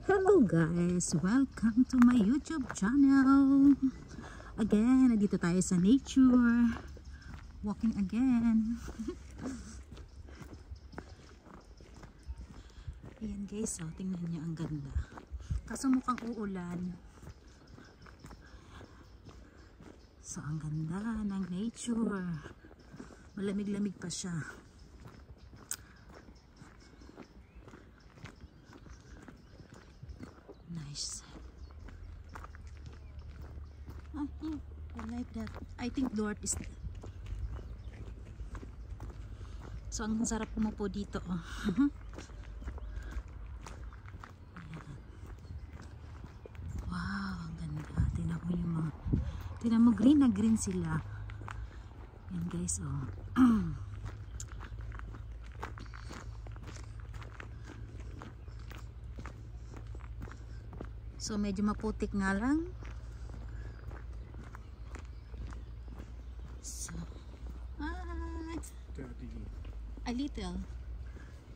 Hello guys! Welcome to my YouTube channel! Again, nandito tayo sa nature. Walking again. Ayan guys, oh, tingnan niyo ang ganda. Kaso mukhang uulan. So, ang ganda ng nature. Malamig-lamig pa siya. Nice. Ah, yeah, I like that. I think Dort is... So, ang sarap pumupo dito. Oh. Wow, ang ganda. Tingnan mo yung mga... Tingnan mo, green na green sila. Yan guys, oh. So, medyo maputik nga lang. So, a little.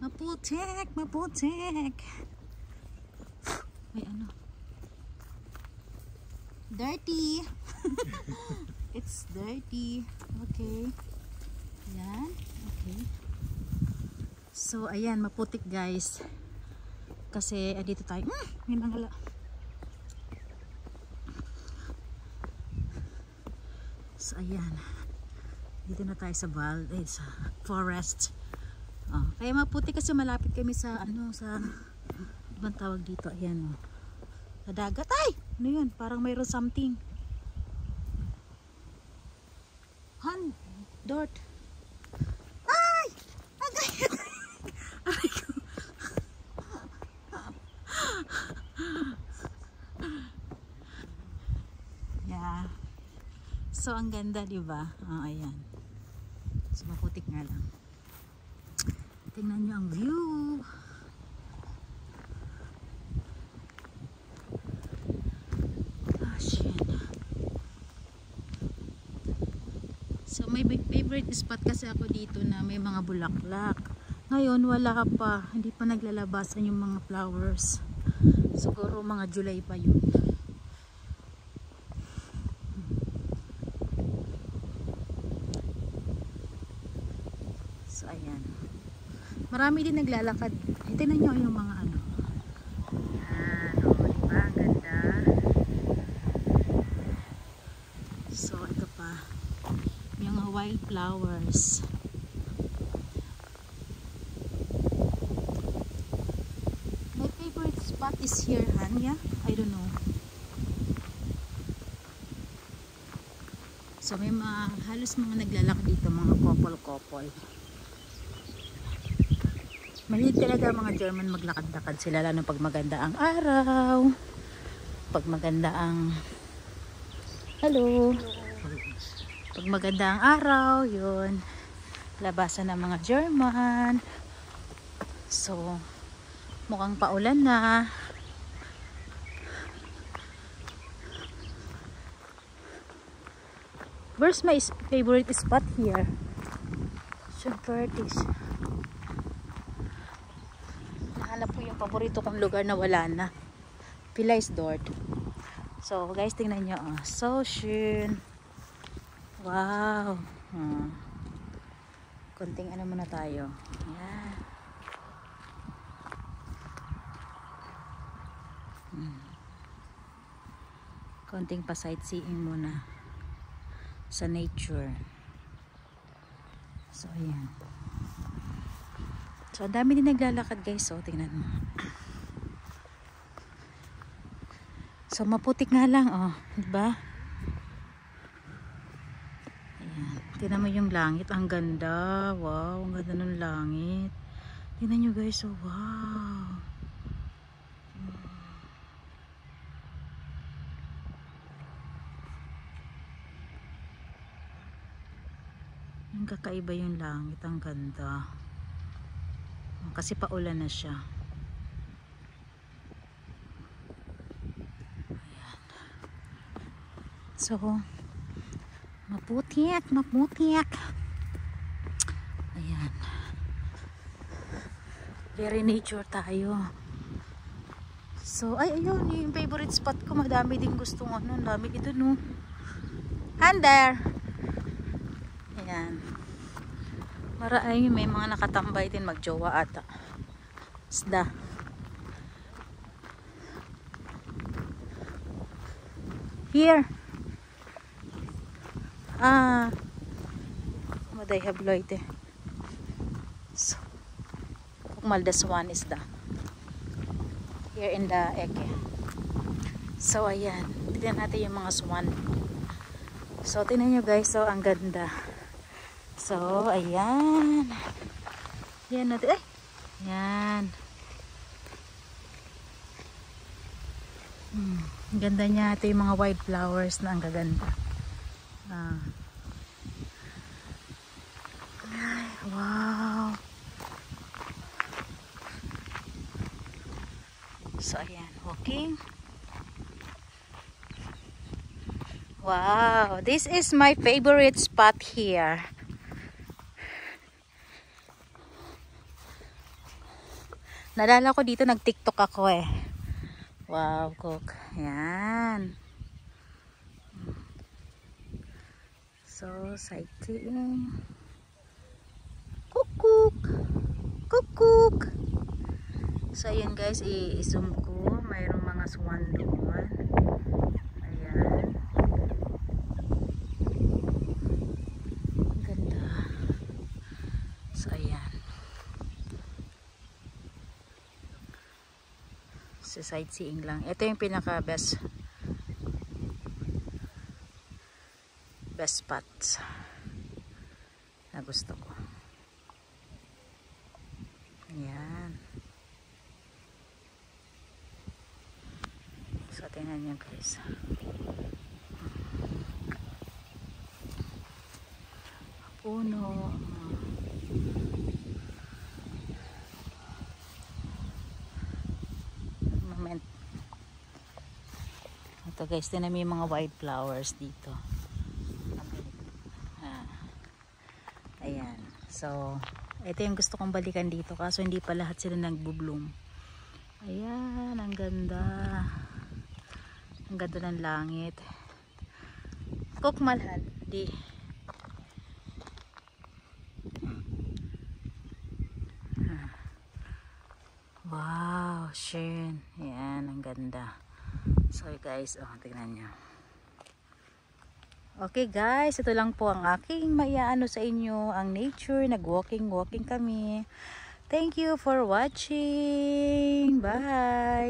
Maputik, maputik. May ano. Dirty. It's dirty. Okay. Ayan. Okay. So, ayan, maputik guys. Kasi, dito tayo. May nangala. So, ayan. Dito na tayo sa sa forest. Oh, kaya maputi kasi malapit kami sa sa ibang tawag dito. Ayan, oh. Sa dagat. Ay! Ano yun? Parang mayroon something. Dort. Ay! Agay! Aray ko. Yeah. So, ang ganda, diba? Oh, ayan. So, maputik nga lang. Tingnan nyo ang view. Gosh, yan. So, may favorite spot kasi ako dito na may mga bulaklak. Ngayon, wala pa. Hindi pa naglalabasan yung mga flowers. Siguro mga July pa yun. So, ayan. Marami din naglalakad. Tingnan nyo yung mga ano. Ayan. O, diba? Ang ganda. So, ito pa. Yung mga wildflowers. My favorite spot is here, Hanya. I don't know. So, may halos mga naglalakad dito, mga couple-couple. Mahilig talaga mga German maglakad-lakad sila, lalo pag maganda ang araw, pag maganda ang pag maganda ang araw, yun, labasan ng mga German. So, mukhang paulan na. Where's my favorite spot here? Curtis. Nahanap ko yung paborito kong lugar na wala na. Pila is Dort. So guys, tingnan nyo. Oh. So schön. Wow. Konting ano muna tayo. Ayan. Konting pa sightseeing muna sa nature. So ayan. So ang dami din naglalakad guys. So tingnan mo. So maputik nga lang, oh, 'di ba? Ayan. Tingnan mo yung langit, ang ganda. Wow, ang ganda ng langit. Tingnan niyo guys, oh, wow. Yung kakaiba yung langit, ang ganda. Kasi paulan na siya. So, maputik, maputik. Ayan. Very nature tayo. So, ay, ayun, yung favorite spot ko. Madami din gustong ano. Ang dami dito, no. And there. Ayan. Ay, may mga nakatambay din magjowa ata. Isda. Here. What I have loite. So, Maldas one is the here in the Eke. So, ayan. Tignan natin yung mga swan. So, tingnan nyo guys. So, ang ganda. So, ayan. Ayan natin. Ay! Ayan. Ang ganda niya. Ito yung mga white flowers na ang gaganda. Ay, wow. So, ayan. Walking. Wow. This is my favorite spot here. Nalala ko dito, nag-TikTok ako eh. Wow, cook. Ayan. So, sightseeing. Kukuk. Kukuk. So, ayan guys, i-zoom ko. Mayroong mga swan doon. Ayan. Ganda. So, ayan. So, sightseeing lang. Ito yung pinaka best spots na gusto ko. Ayan. So, tingnan nyo guys. Puno. Moment. Ito guys, tingnan mo yung mga white flowers dito. Ayan. So, ito yung gusto kong balikan dito. Kaso hindi pa lahat sila nagbo-bloom. Ayan. Ang ganda. Ang ganda ng langit. Kukmalhan. Di. Wow. Shin. Ayan. Ang ganda. So, guys. Oh, tingnan nyo. Okay guys, ito lang po ang aking maiaano sa inyo, ang nature, nag-walking kami. Thank you for watching. Bye!